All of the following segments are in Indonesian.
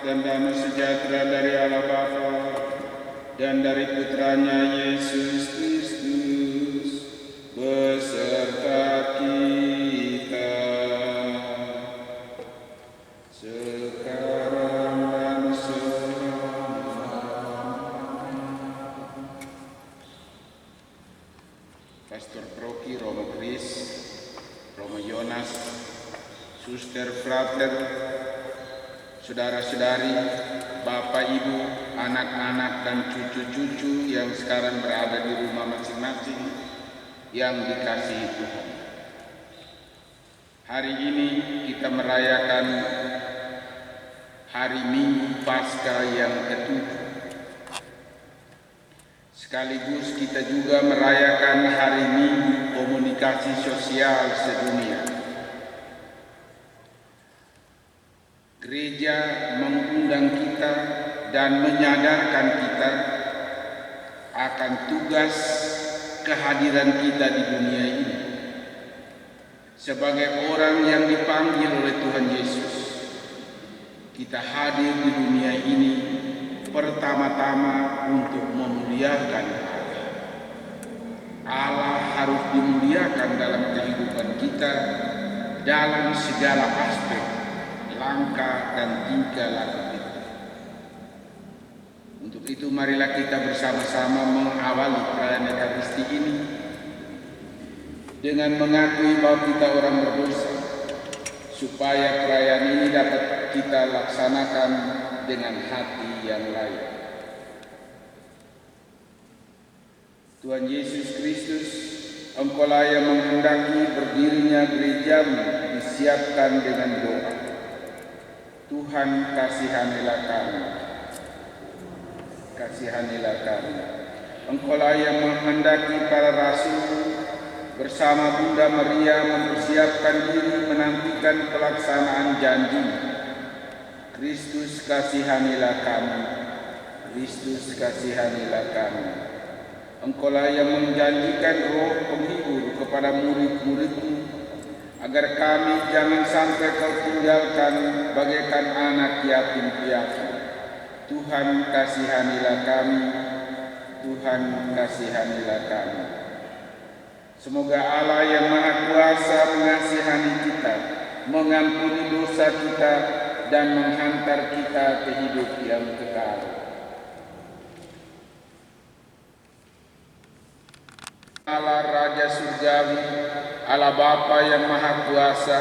dan damai sejahtera dari Allah Bapa dan dari Putranya Yesus Kristus beserta kita sekarang dan selamanya. Pastor Proki, Romo Kris, Romo Yonas, Suster Frater, saudara-saudari, Bapak, Ibu, anak-anak, dan cucu-cucu yang sekarang berada di rumah masing-masing yang dikasihi Tuhan. Hari ini kita merayakan hari Minggu Paskah yang ke-7. Sekaligus kita juga merayakan hari Minggu Komunikasi Sosial Sedunia. Gereja mengundang kita dan menyadarkan kita akan tugas kehadiran kita di dunia ini sebagai orang yang dipanggil oleh Tuhan Yesus. Kita hadir di dunia ini pertama-tama untuk memuliakan Allah. Allah harus dimuliakan dalam kehidupan kita dalam segala aspek, langkah dan tingkah laku kita. Untuk itu marilah kita bersama-sama mengawali perayaan Ekaristi ini dengan mengakui bahwa kita orang berdosa, supaya perayaan ini dapat kita laksanakan dengan hati yang layak. Tuhan Yesus Kristus, Engkaulah yang menghendaki berdirinya gereja-Mu disiapkan dengan doa. Tuhan, kasihanilah kami. Kasihanilah kami. Engkaulah yang menghendaki para rasul bersama Bunda Maria mempersiapkan diri menantikan pelaksanaan janji. Kristus, kasihanilah kami. Kristus, kasihanilah kami. Engkaulah yang menjanjikan Roh penghibur kepada murid-murid-Mu, agar kami jangan sampai Kau tinggalkan bagaikan anak yatim piatu. Tuhan, kasihanilah kami. Tuhan, kasihanilah kami. Semoga Allah yang Maha Kuasa mengasihani kita, mengampuni dosa kita, dan menghantar kita ke hidup yang kekal. Allah Raja Surgawi, Allah Bapa yang Maha Kuasa,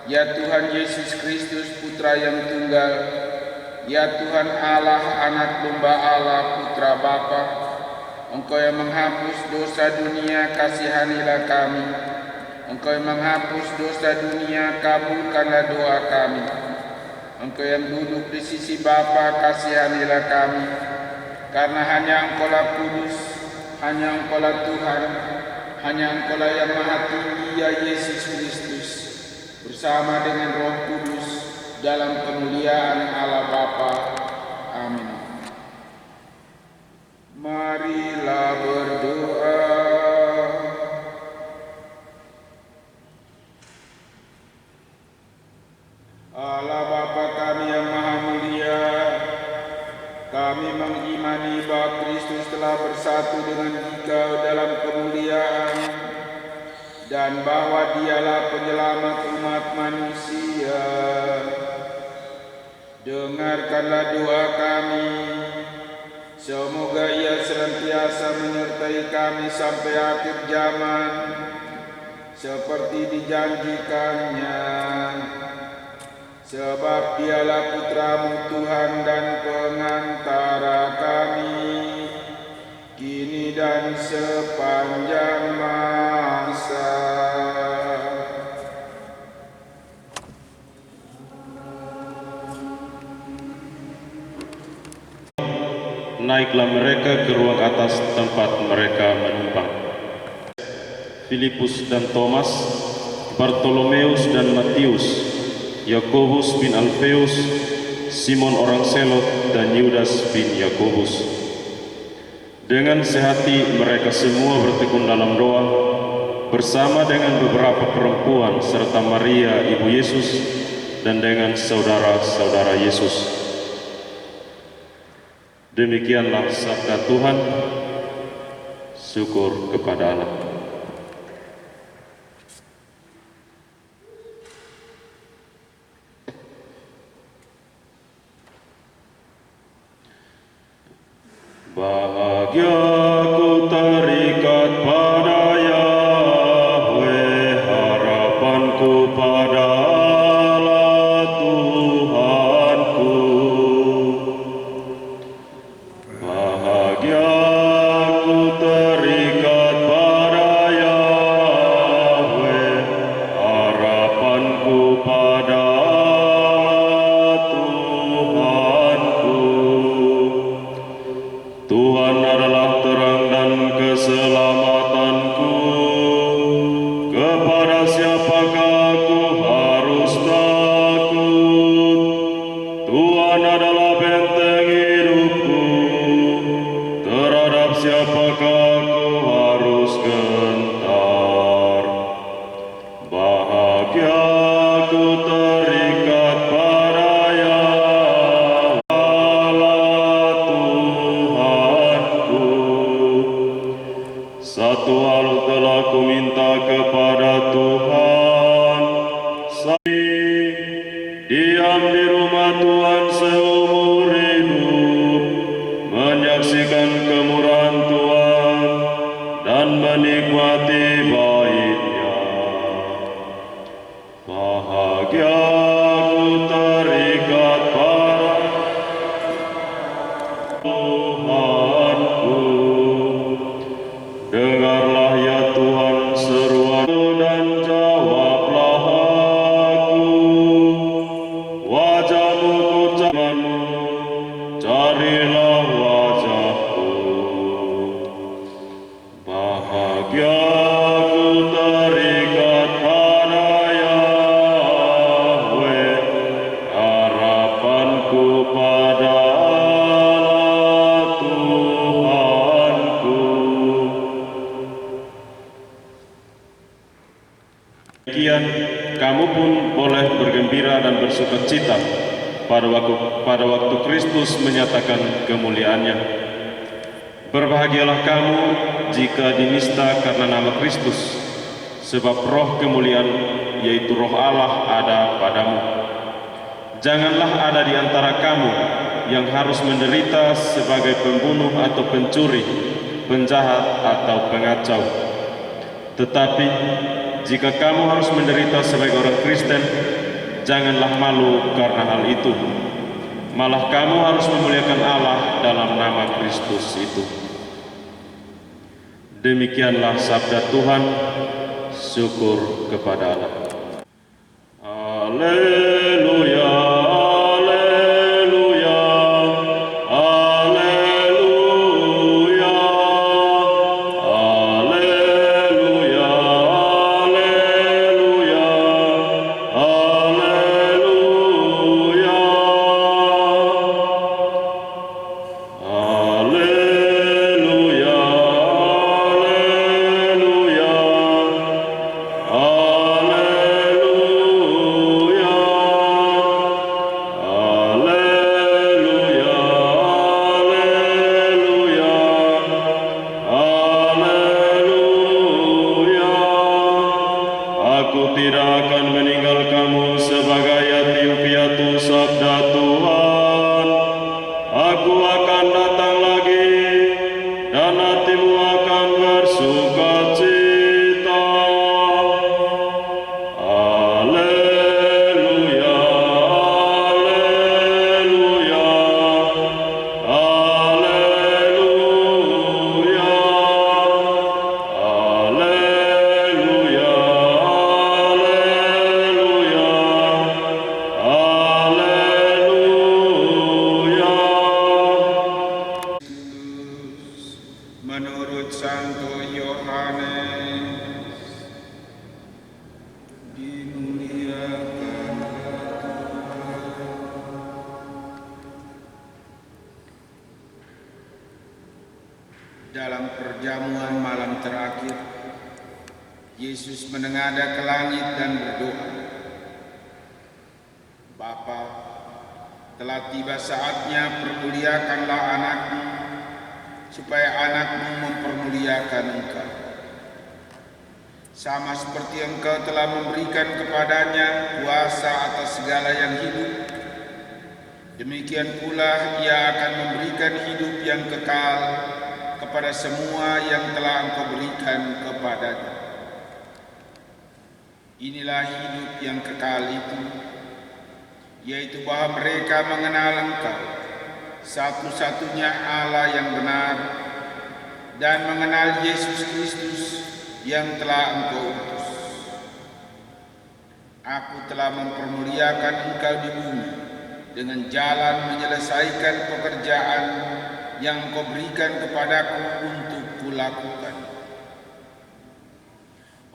ya Tuhan Yesus Kristus Putra yang Tunggal, ya Tuhan Allah, Anak Domba Allah, Putra Bapa, Engkau yang menghapus dosa dunia, kasihanilah kami. Engkau yang menghapus dosa dunia, kabulkanlah doa kami. Engkau yang duduk di sisi Bapa, kasihanilah kami. Karena hanya Engkaulah kudus, hanya Engkaulah Tuhan, hanya Engkaulah yang Maha Tinggi, ya Yesus Kristus, bersama dengan Roh Kudus dalam kemuliaan Allah Bapa. Amin. Marilah berdoa. Allah Bapa kami yang Maha Mulia, kami mengimani bahwa Kristus telah bersatu dengan Dikau dalam kemuliaan, dan bahwa Dialah penyelamat umat manusia. Dengarkanlah doa kami. Semoga Ia senantiasa menyertai kami sampai akhir zaman, seperti dijanjikannya. Sebab Dialah Putra-Mu Tuhan dan pengantara kami, kini dan sepanjang masa. Naiklah mereka ke ruang atas tempat mereka menumpang. Filipus dan Thomas, Bartolomeus dan Matius, Yakobus bin Alfeus, Simon orang Selot, dan Yudas bin Yakobus. Dengan sehati mereka semua bertekun dalam doa, bersama dengan beberapa perempuan serta Maria ibu Yesus, dan dengan saudara-saudara Yesus. Demikianlah sabda Tuhan. Syukur kepada Allah. Bahagia ku terikat pada Yahweh, harapanku pada Allah Tuhanku. Bahagia ku terikat pada Yahweh, harapanku pada Allah Tuhanku. Tuhan adalah terang dan keselamatanku. Kepada siapakah aku harus takut? Tuhan adalah benteng hidupku. Terhadap siapakah aku harus gentar? Bahagia aku terikat pada Yahweh Allah Tuhanku. Satu hal telah ku minta kepada Tuhan, diam di rumah Tuhan seumur hidup, menyaksikan kemurahan Tuhan dan menikmati bait-Nya. Bahagia aku terikat pada Tuhanku. Dengarlah ya Tuhan seruanku dan jawablah aku. Wajah-Mu ku cari, carilah wajah-Ku. Bahagia aku terikat pada Yahweh, harapanku pada Allah Tuhanku. Demikian, kamu pun boleh bergembira dan bersukacita pada waktu Kristus menyatakan kemuliaannya. Berbahagialah kamu jika dinista karena nama Kristus, sebab roh kemuliaan, yaitu roh Allah, ada padamu. Janganlah ada di antara kamu yang harus menderita sebagai pembunuh atau pencuri, penjahat atau pengacau. Tetapi jika kamu harus menderita sebagai orang Kristen, janganlah malu karena hal itu. Malah kamu harus memuliakan Allah dalam nama Kristus itu. Demikianlah sabda Tuhan. Syukur kepada Allah. Haleluya, haleluya, haleluya, haleluya, haleluya, haleluya, haleluya, Aku tidak akan meninggal kamu sebagai yatim piatu, sabda Tuhan. Aku akan datang lagi dan hatimu akan bersukacita. Haleluya, haleluya, haleluya, haleluya, haleluya, haleluya. Menurut Santo Yohanes, dimuliakan dalam perjamuan malam terakhir, Yesus menengadah ke langit dan berdoa, telah tiba saatnya permuliakanlah anakmu, supaya anakmu mempermuliakan engkau. Sama seperti engkau telah memberikan kepadanya kuasa atas segala yang hidup, demikian pula ia akan memberikan hidup yang kekal kepada semua yang telah engkau berikan kepadanya. Inilah hidup yang kekal itu, yaitu bahwa mereka mengenal engkau, satu-satunya Allah yang benar, dan mengenal Yesus Kristus yang telah engkau utus. Aku telah mempermuliakan engkau di bumi dengan jalan menyelesaikan pekerjaan yang engkau berikan kepadaku untuk kulakukan.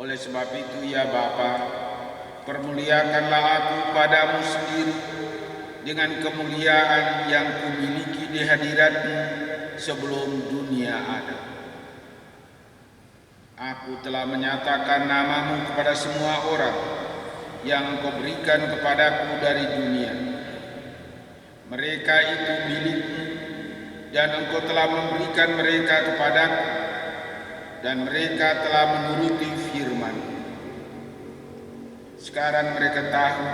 Oleh sebab itu ya Bapa, permuliakanlah aku padamu sendiri dengan kemuliaan yang kumiliki di hadirat-Mu sebelum dunia ada. Aku telah menyatakan nama-Mu kepada semua orang yang Engkau berikan kepadaku dari dunia. Mereka itu milik-Mu, dan Engkau telah memberikan mereka kepadaku, dan mereka telah menuruti firman. Sekarang mereka tahu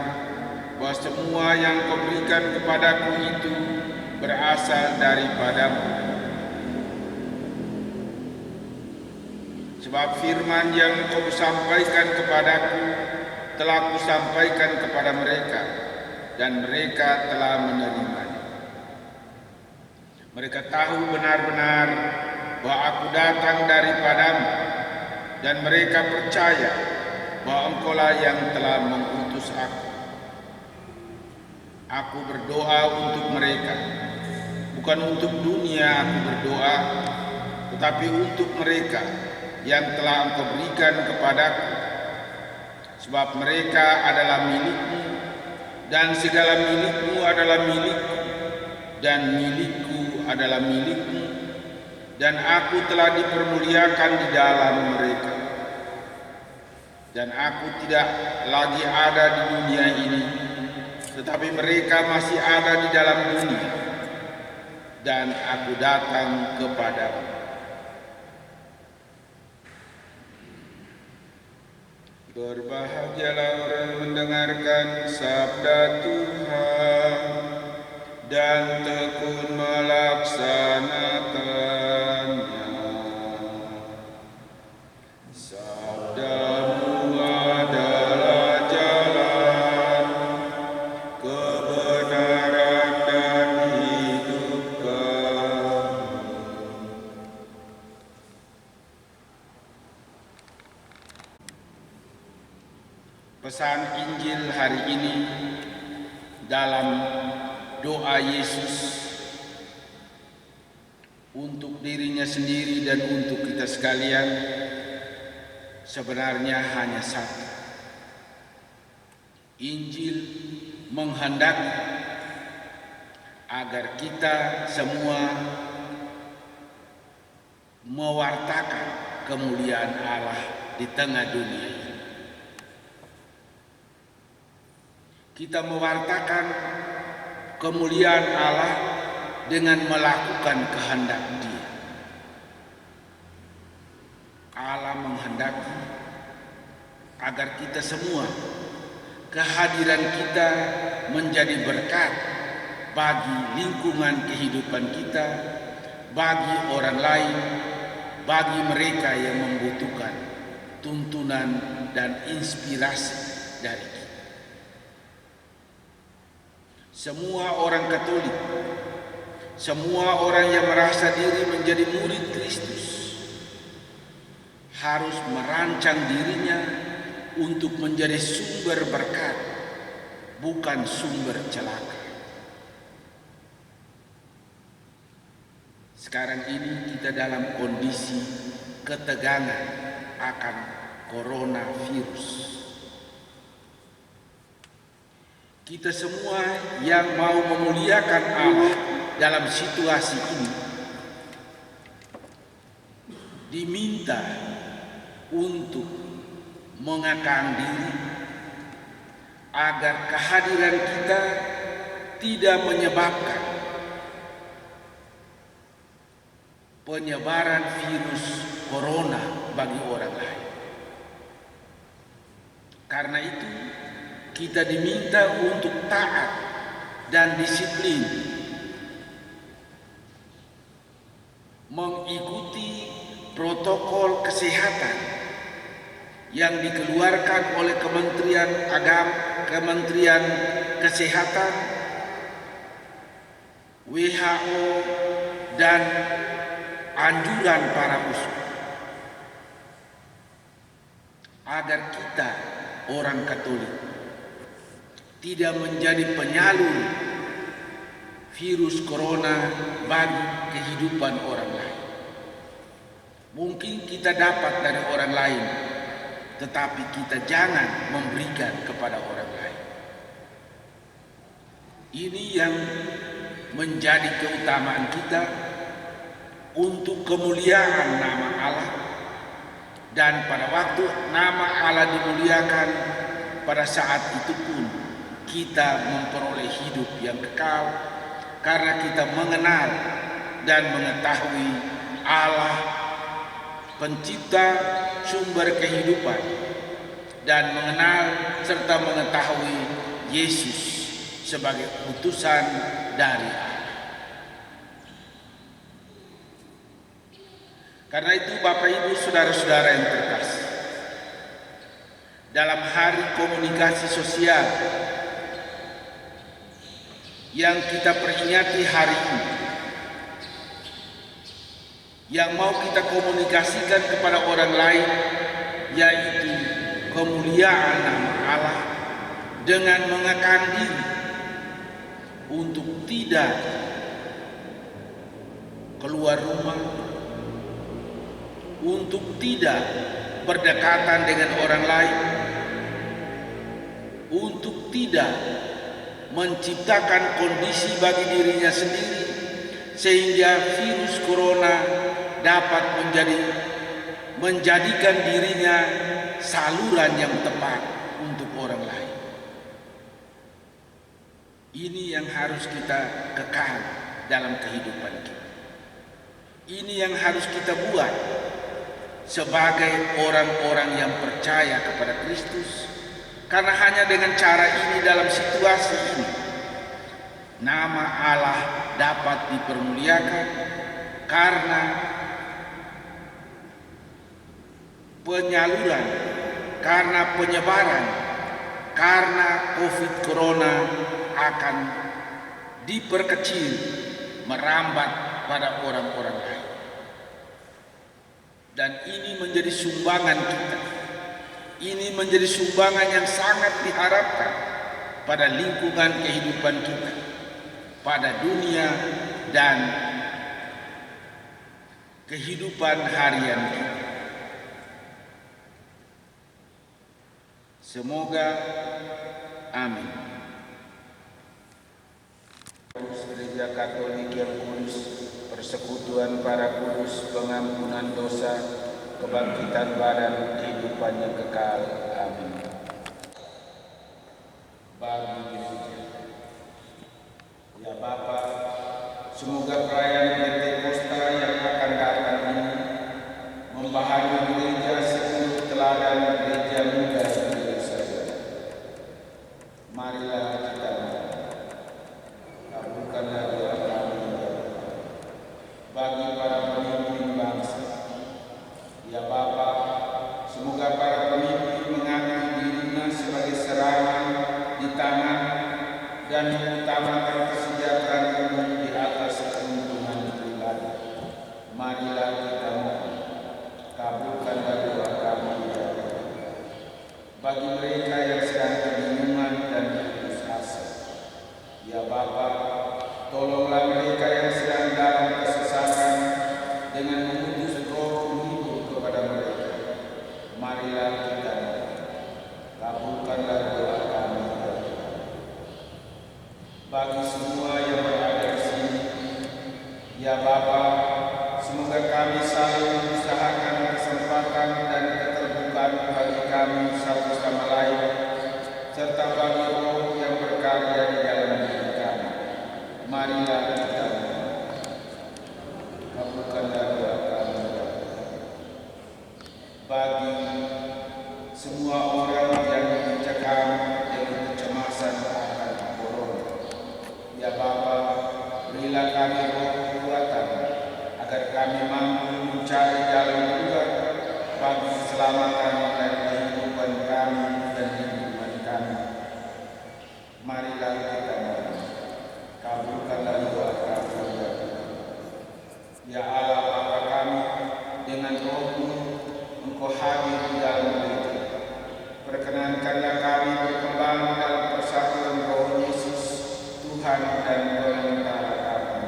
bahwa semua yang Kau berikan kepadaku itu berasal daripadamu. Sebab firman yang Kau sampaikan kepadaku telah Kusampaikan kepada mereka, dan mereka telah menerimanya. Mereka tahu benar-benar bahwa aku datang daripadamu, dan mereka percaya bahwa Engkaulah yang telah mengutus aku. Aku berdoa untuk mereka, bukan untuk dunia aku berdoa, tetapi untuk mereka yang telah Engkau berikan kepadaku, sebab mereka adalah milik-Mu, dan segala milik-Mu adalah milik-Ku, dan milik-Ku adalah milik-Mu, dan aku telah dipermuliakan di dalam mereka. Dan aku tidak lagi ada di dunia ini, tetapi mereka masih ada di dalam dunia, dan aku datang kepadamu. Berbahagialah orang mendengarkan sabda Tuhan dan tekun melaksanakannya. Sabda-Mu adalah jalan, kebenaran dan hidup kami. Pesan Injil hari ini dalam doa Yesus untuk dirinya sendiri dan untuk kita sekalian sebenarnya hanya satu. Injil menghendaki agar kita semua mewartakan kemuliaan Allah di tengah dunia ini. Kita mewartakan kemuliaan Allah dengan melakukan kehendak Dia. Allah menghendaki agar kita semua, kehadiran kita menjadi berkat bagi lingkungan kehidupan kita, bagi orang lain, bagi mereka yang membutuhkan tuntunan dan inspirasi dari kita. Semua orang Katolik, semua orang yang merasa diri menjadi murid Kristus harus merancang dirinya untuk menjadi sumber berkat, bukan sumber celaka. Sekarang ini kita dalam kondisi ketegangan akan coronavirus. Kita semua yang mau memuliakan Allah dalam situasi ini diminta untuk mengekang diri agar kehadiran kita tidak menyebabkan penyebaran virus corona bagi orang lain. Karena itu, kita diminta untuk taat dan disiplin mengikuti protokol kesehatan yang dikeluarkan oleh Kementerian Kesehatan, WHO, dan anjuran para musuh, agar kita orang Katolik tidak menjadi penyalur virus corona bagi kehidupan orang lain. Mungkin kita dapat dari orang lain, tetapi kita jangan memberikan kepada orang lain. Ini yang menjadi keutamaan kita untuk kemuliaan nama Allah. Dan pada waktu nama Allah dimuliakan, pada saat itu pun kita memperoleh hidup yang kekal, karena kita mengenal dan mengetahui Allah, pencipta sumber kehidupan, dan mengenal serta mengetahui Yesus sebagai utusan dari Allah. Karena itu Bapak Ibu Saudara-saudara yang terkasih, dalam hari komunikasi sosial yang kita peringati hari ini, yang mau kita komunikasikan kepada orang lain, yaitu kemuliaan nama Allah dengan mengekang diri untuk tidak keluar rumah, untuk tidak berdekatan dengan orang lain, untuk tidak menciptakan kondisi bagi dirinya sendiri sehingga virus corona dapat menjadikan dirinya saluran yang tepat untuk orang lain. Ini yang harus kita kekang dalam kehidupan kita. Ini yang harus kita buat sebagai orang-orang yang percaya kepada Kristus. Karena hanya dengan cara ini, dalam situasi ini, nama Allah dapat dipermuliakan, karena penyaluran, karena penyebaran, karena COVID Corona akan diperkecil, merambat pada orang-orang lain. Dan ini menjadi sumbangan kita. Ini menjadi sumbangan yang sangat diharapkan pada lingkungan kehidupan kita, pada dunia dan kehidupan harian kita. Semoga amin. Gereja Katolik yang kudus, persekutuan para kudus, pengampunan dosa, kebangkitan badan, kehidupan yang kekal. Amin. Bagi gereja, ya Bapa, semoga perayaan Pentakosta yang akan datang ini membaharui gereja seluruh teladan gereja muda di Yerusalem. Marilah kita kabulkanlah doa kami bagi para pemimpin bangsa. Ya Bapa, semoga para pemimpin mengambil dirinya sebagai serangan di tangan dan mengutamakan kesejahteraan umum di atas keuntungan pribadi. Marilah kita mohon, kabulkanlah doa kami ya Bapa. Bagi mereka yang sedang kebingungan dan putus asa, ya Bapa, tolonglah mereka yang sedang dalam kesesatan dengan mengutus Roh menghibur kepada mereka. Marilah kita kabulkanlah doa kami ya Tuhan. Bagi semua yang berada di sini, ya Bapa, semoga kami selalu mengusahakan kesempatan dan keterbukaan bagi kami satu sama lain, serta bagi Roh yang berkarya di dalam diri kami. Marilah kita kabulkanlah doa kami bagi semua orang yang dicekam dengan kecemasan akan corona. Ya Bapa, berilah kami roh kekuatan agar kami mampu mencari jalan keluar bagi keselamatan dan kehidupan kami dan kehidupan kami. Marilah kita kabulkanlah doa kami. Ya Allah Bapa kami, dengan roh-Mu Engkau hadir di dalam gereja. Perkenankanlah kami berkembang dalam persatuan Roh Yesus, Tuhan dan Pelantara kami.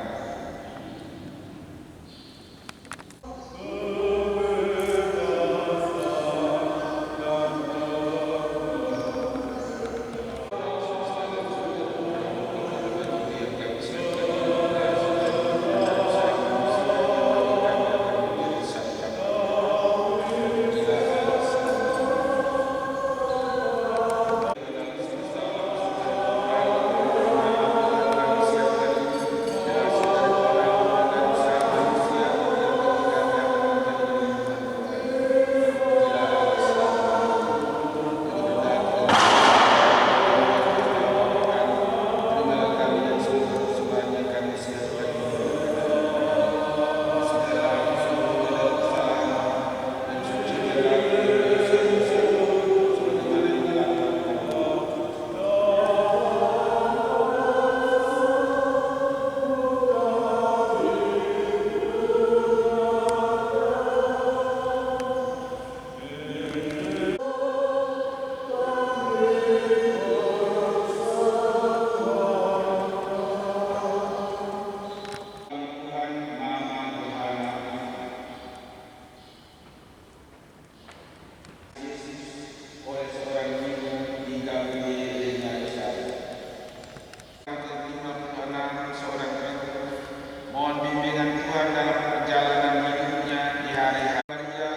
Mohon bimbingan Tuhan dalam perjalanan hidupnya di hari-hari. Maria,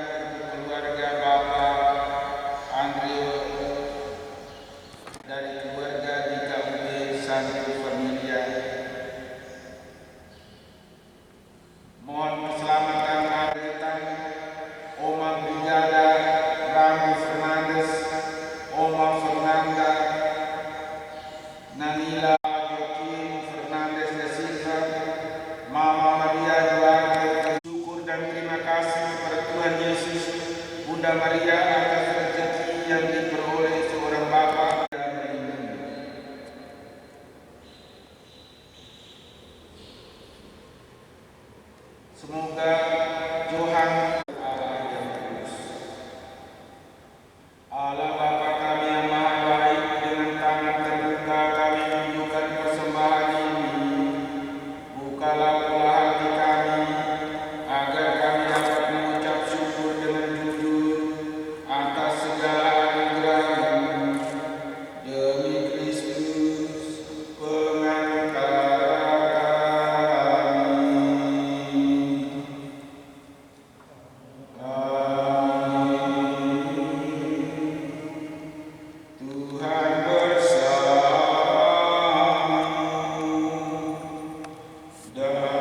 keluarga Bapak Andrea dari keluarga di KUB Santo Familia. Mohon keselamatan Adetan, Oma Brigada Rami Fernandes, Oma Fernanda, Nanila Joaquim Fernandes da Silva, Mama Maria Duarte. Syukur dan terima kasih kepada Tuhan Yesus, Bunda Maria atas rezeki yang diperoleh seorang bapa dan melindungi. Semoga Tuhan Allah yang terus. Allah Bapa kami yang maha baik, dengan tangan terbuka kami menunjukkan persembahan ini. Bukalah pula hati kami, agar kami dapat mengucap syukur dengan jujur atas segala anugerah-Mu. Demi Kristus pengantara kami. Tuhan bersamamu dan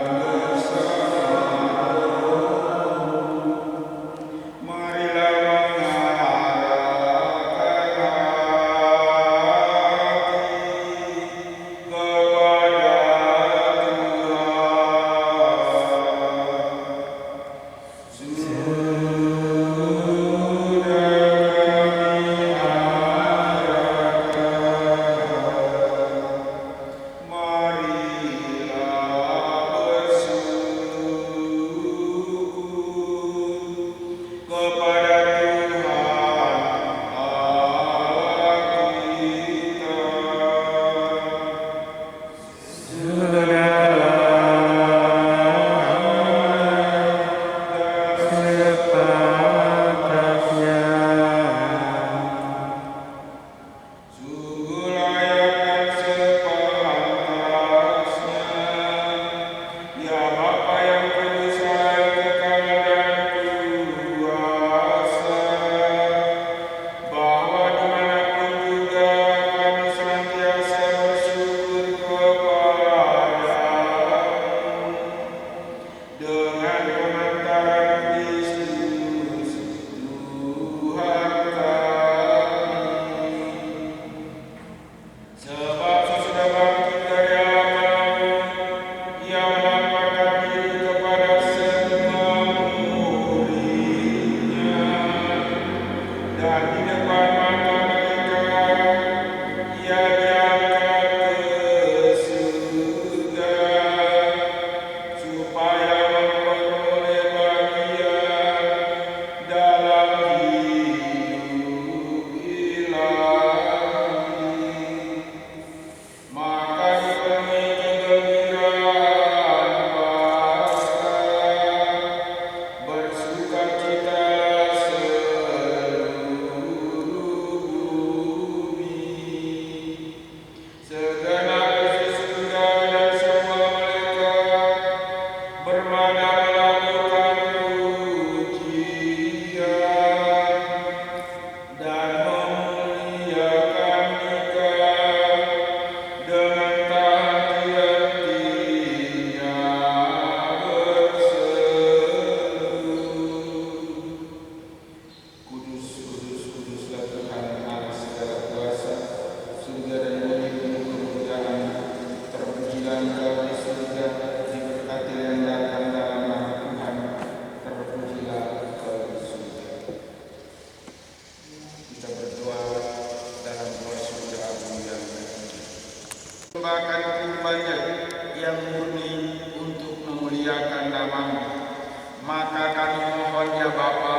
Maka kami mohon ya Bapa,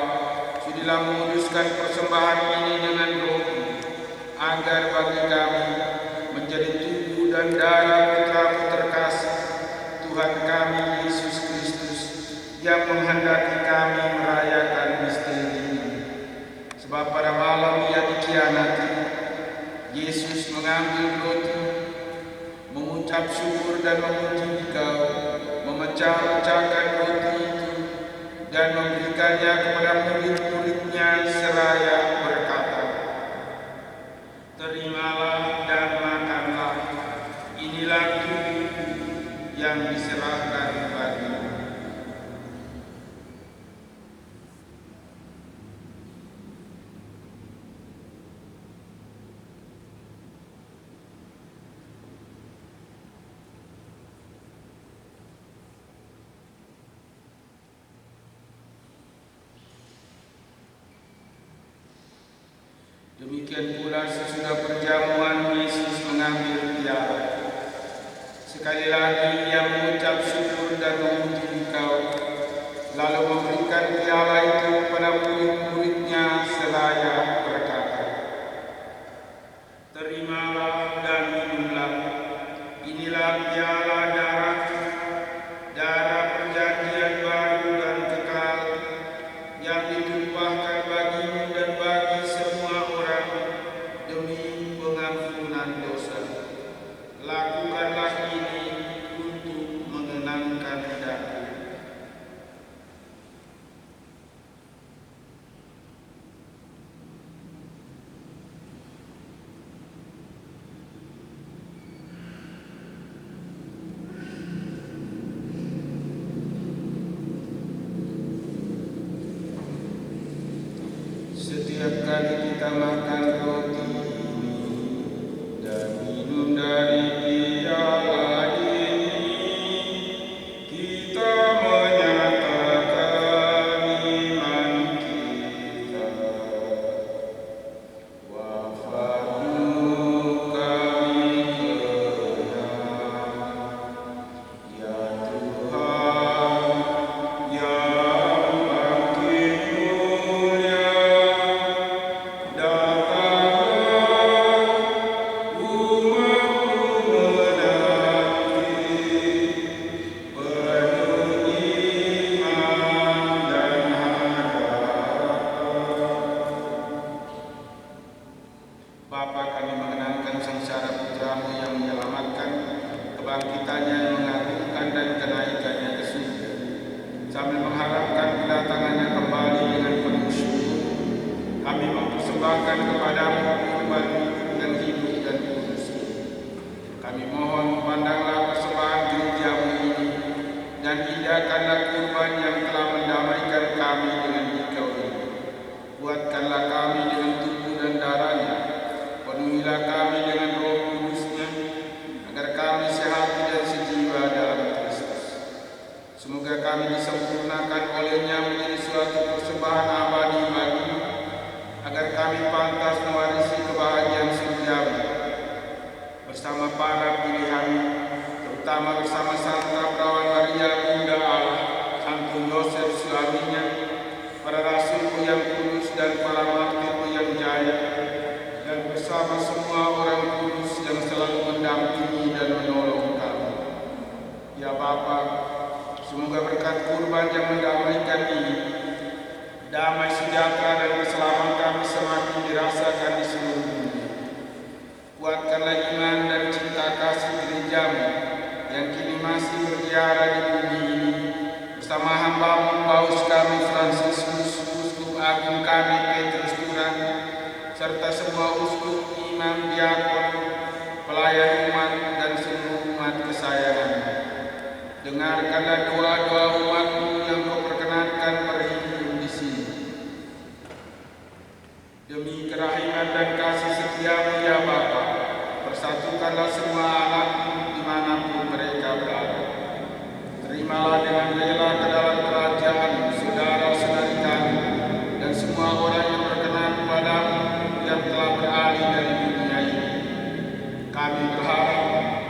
sudilah menguduskan persembahan ini dengan roh, agar bagi kami menjadi tubuh dan darah Putra-Mu terkasih, Tuhan kami Yesus Kristus, yang menghendaki kami merayakan misteri ini. Sebab pada malam Ia dikhianati, Yesus mengambil roti, mengucap syukur dan memuji Dikau, memecah-mecahkan roti itu dan memberikannya kepada murid-muridnya seraya berkata, "Terimalah dan makanlah, inilah tubuhku yang diserahkan bagimu." Demikian pula sesudah perjamuan Yesus mengambil piala. Sekali lagi Ia mengucap syukur dan memuji Dikau, lalu memberikan piala itu kepada murid-muridnya seraya berkata, "Terimalah dan minumlah, inilah piala darahku, darah perjanjian baru dan kekal, yang ditumpahkan bagimu dan bagi semua orang demi pengampunan dosa. Lakukanlah ini untuk mengenangkan Aku." Setiap kali kita makan roti ini dan minum dari piala ini, kita menyatakan iman kita. Wafat-Mu kami kenang, ya Tuhan, yang makin mulia. Bapa, kami mengenangkan sengsara Putra-Mu yang menyelamatkan, kebangkitannya yang mengagumkan dan kenaikannya ke surga, sambil mengharapkan kedatangannya kembali dengan penuh syukur. Kami mempersembahkan kepadamu kurban yang hidup dan kudus. Kami mohon, pandanglah persembahan gereja-Mu ini dan indahkanlah kurban yang telah mendamaikan kami dengan Dikau ini. Buatkanlah kami dengan tubuh dan darah-Nya, penuhilah kami dengan Roh Kudus-Nya, agar kami sehati dan sejiwa dalam Kristus. Semoga kami disempurnakan oleh-Nya menjadi suatu persembahan abadi bagi-Mu, agar kami pantas mewarisi kebahagiaan surgawi bersama para pilihan-Mu, terutama bersama Santa Perawan Maria Bunda Allah, Santo Yosef suaminya, para rasul-Mu yang kudus dan para martir-Mu yang jaya, dan bersama semua orang kudus yang selalu mendampingi dan menolong kami. Ya Bapa, semoga berkat kurban yang mendamaikan ini, damai sejahtera dan keselamatan semakin dirasakan di seluruh dunia. Kuatkanlah iman dan cinta kasih gereja-Mu yang kini masih berziarah di bumi ini, bersama hamba-Mu Paus kami Fransiskus, Uskup Agung kami Petrus Turan, serta semua uskup, imam, diakon, pelayan umat, dan seluruh umat kesayangan-Mu. Dengarkanlah doa-doa umat-Mu yang Kau perkenankan berhimpun di sini. Demi kerahiman dan kasih setia-Mu ya Bapa, persatukanlah semua anak-Mu dimanapun mereka berada. Terimalah dengan rela ke dalam kerajaan-Mu saudara-saudari kami dan semua orang yang berkenan kepada-Mu yang telah beralih dari dunia ini. Kami berharap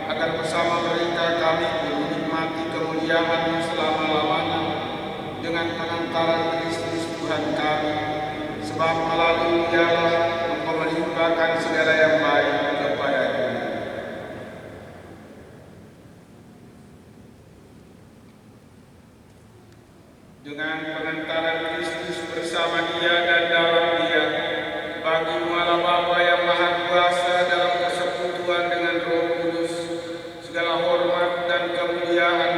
agar bersama mereka kami menikmati kemuliaan-Mu selama-lamanya dengan dengan pengantaran Kristus Tuhan kami, sebab melalui Dialah Engkau melimpahkan segala yang baik kepada dunia. Dengan pengantaran Kristus bersama Dia dan dalam Dia, bagi Allah Bapa yang Maha Kuasa dalam persekutuan dengan Roh Kudus, segala hormat dan kemuliaan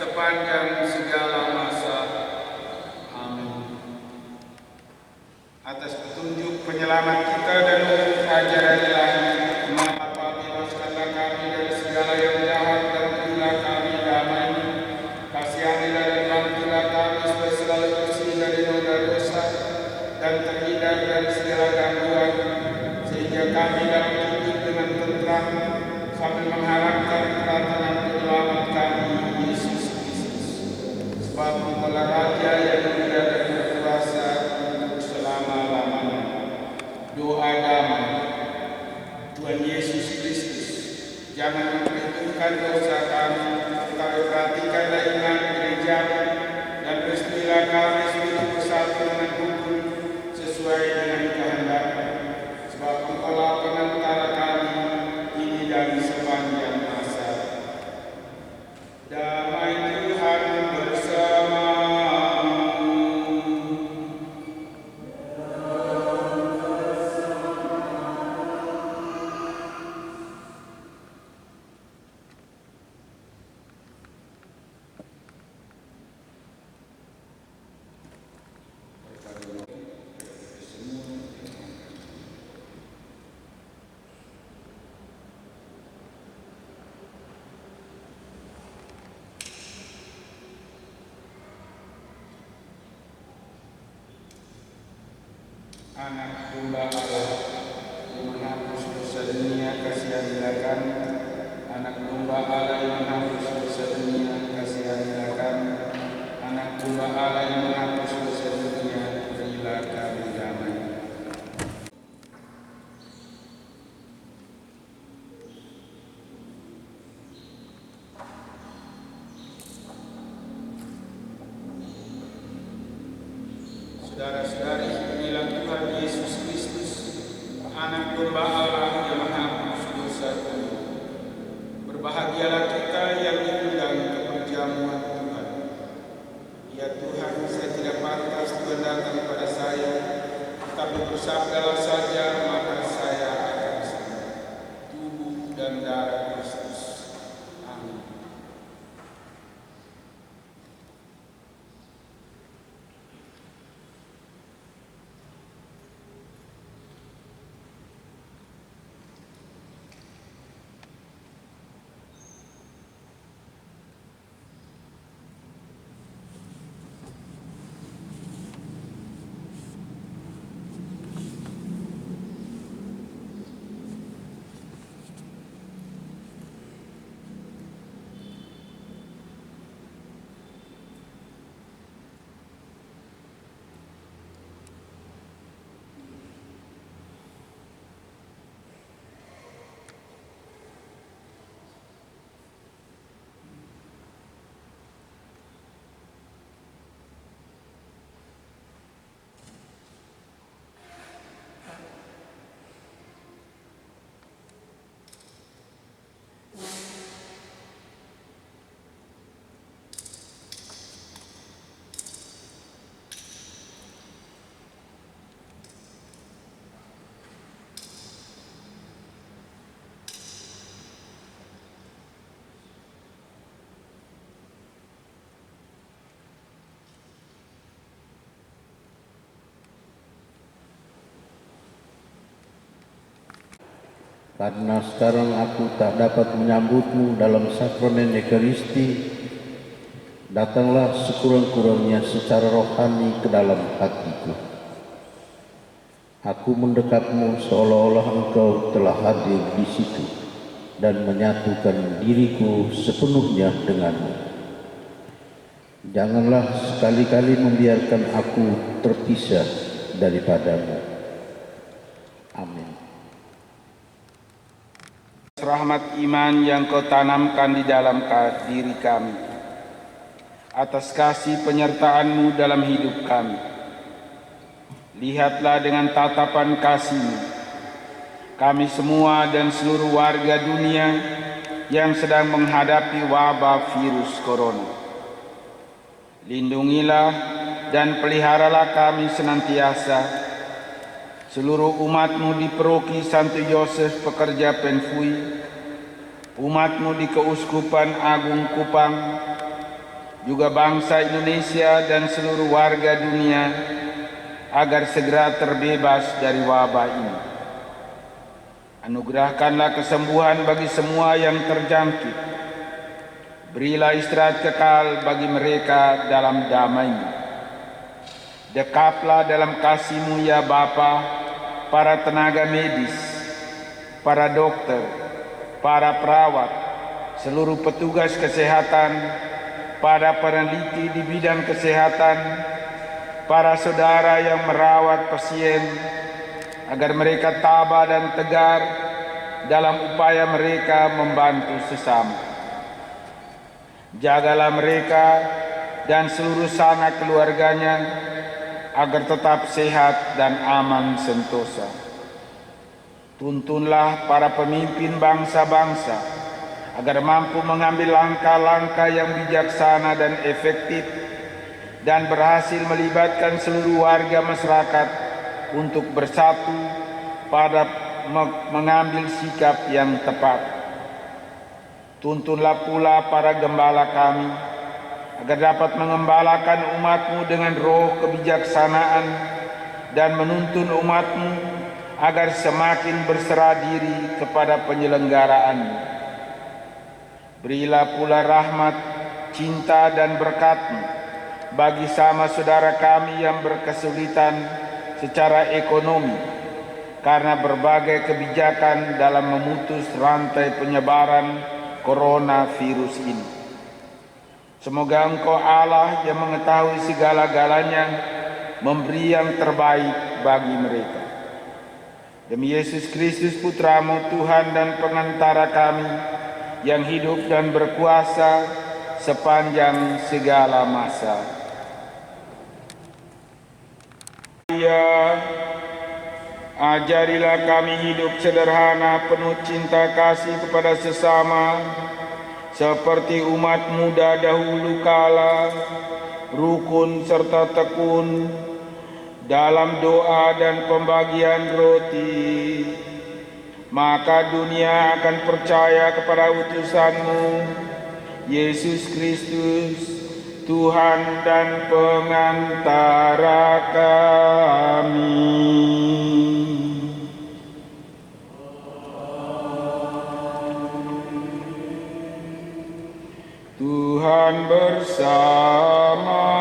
sepanjang segala masa. Amin. Atas petunjuk penyelamat kita dan untuk ajaran ilahi, Bapa, bebaskanlah kami dari segala yang jahat dan berilah kami damai. Kasihanilah dan bantulah kami supaya selalu bersih dari noda dosa dan terhindar dari segala gangguan, sehingga kami dapat hidup dengan tentram sambil mengharapkan kedatangan penyelamat kami, Yesus Kristus. Sebab Engkaulah Raja yang mulia dan berkuasa untuk selama-lamanya. Doa damai. Tuhan Yesus Kristus, jangan memperhitungkan dosa kami, tetapi perhatikanlah iman gereja dan restuilah kami seluruh bersatu dengan hukum sesuai dengan kehendak-Mu. Sebab Engkaulah pengantara kami ini dan sepanjang masa. Damai Tuhan bersamamu. Anak domba Allah yang menghapus dosa dunia, kasihanilah kami. Anak domba Allah yang menghapus dosa dunia, kasihanilah kami. Anak domba Allah yang menghapus dosa dunia, berilah kami damai. Saudara-saudari, inilah Tuhan Yesus Kristus, Anak domba Allah yang menghapus dosa dunia. Berbahagialah kita yang diundang ke perjamuan Tuhan. Ya Tuhan, saya tidak pantas Tuhan datang kepada saya, tetapi bersabdalah saja, maka saya akan sembuh. Tubuh dan darah Kristus. Amin. Karena sekarang aku tak dapat menyambutmu dalam sakramen Ekaristi, datanglah sekurang-kurangnya secara rohani ke dalam hatiku. Aku mendekapmu seolah-olah engkau telah hadir di situ dan menyatukan diriku sepenuhnya denganmu. Janganlah sekali-kali membiarkan aku terpisah daripadamu. Amin. Rahmat iman yang Kau tanamkan di dalam diri kami, atas kasih penyertaan-Mu dalam hidup kami. Lihatlah dengan tatapan kasih-Mu kami semua dan seluruh warga dunia yang sedang menghadapi wabah virus corona. Lindungilah dan peliharalah kami senantiasa, seluruh umat-Mu di Paroki Santo Yosef Pekerja Penfui, umat-Mu di Keuskupan Agung Kupang, juga bangsa Indonesia dan seluruh warga dunia, agar segera terbebas dari wabah ini. Anugerahkanlah kesembuhan bagi semua yang terjangkit. Berilah istirahat kekal bagi mereka dalam damai-Mu. Dekaplah dalam kasih-Mu ya Bapa, para tenaga medis, para dokter, para perawat, seluruh petugas kesehatan, para peneliti di bidang kesehatan, para saudara yang merawat pasien, agar mereka tabah dan tegar dalam upaya mereka membantu sesama. Jagalah mereka dan seluruh sanak keluarganya agar tetap sehat dan aman sentosa. Tuntunlah para pemimpin bangsa-bangsa agar mampu mengambil langkah-langkah yang bijaksana dan efektif dan berhasil melibatkan seluruh warga masyarakat untuk bersatu pada mengambil sikap yang tepat. Tuntunlah pula para gembala kami agar dapat mengembalakan umat-Mu dengan roh kebijaksanaan dan menuntun umat-Mu agar semakin berserah diri kepada penyelenggaraan-Mu. Berilah pula rahmat, cinta dan berkat-Mu bagi sama saudara kami yang berkesulitan secara ekonomi karena berbagai kebijakan dalam memutus rantai penyebaran coronavirus ini. Semoga Engkau Allah yang mengetahui segala-galanya memberi yang terbaik bagi mereka. Demi Yesus Kristus Putra-Mu, Tuhan dan pengantara kami, yang hidup dan berkuasa sepanjang segala masa. Ya, ajarilah kami hidup sederhana penuh cinta kasih kepada sesama, seperti umat muda dahulu kala, rukun serta tekun dalam doa dan pembagian roti. Maka dunia akan percaya kepada utusan-Mu, Yesus Kristus, Tuhan dan pengantara kami. Tuhan bersamamu.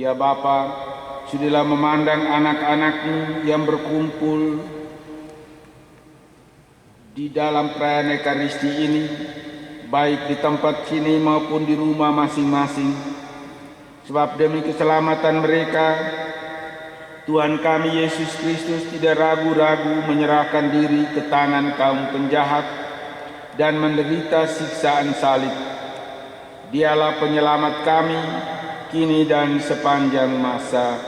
Ya Bapa, sudilah memandang anak-anak-Mu yang berkumpul di dalam perayaan Ekaristi ini, baik di tempat sini maupun di rumah masing-masing. Sebab demi keselamatan mereka, Tuhan kami Yesus Kristus tidak ragu-ragu menyerahkan diri ke tangan kaum penjahat dan menderita siksaan salib. Dialah penyelamat kami, kini dan sepanjang masa.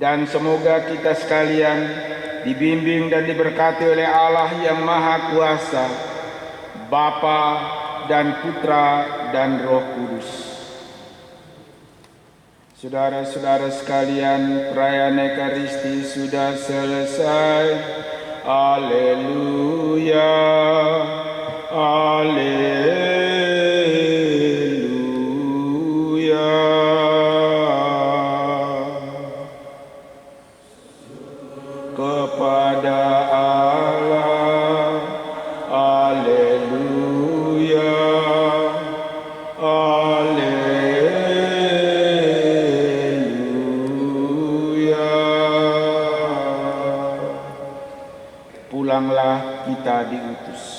Dan semoga kita sekalian dibimbing dan diberkati oleh Allah yang Maha Kuasa, Bapa dan Putra dan Roh Kudus. Saudara-saudara sekalian, perayaan Ekaristi sudah selesai. Haleluya, haleluya. Kepada Allah, haleluya, haleluya. Pulanglah, kita diutus.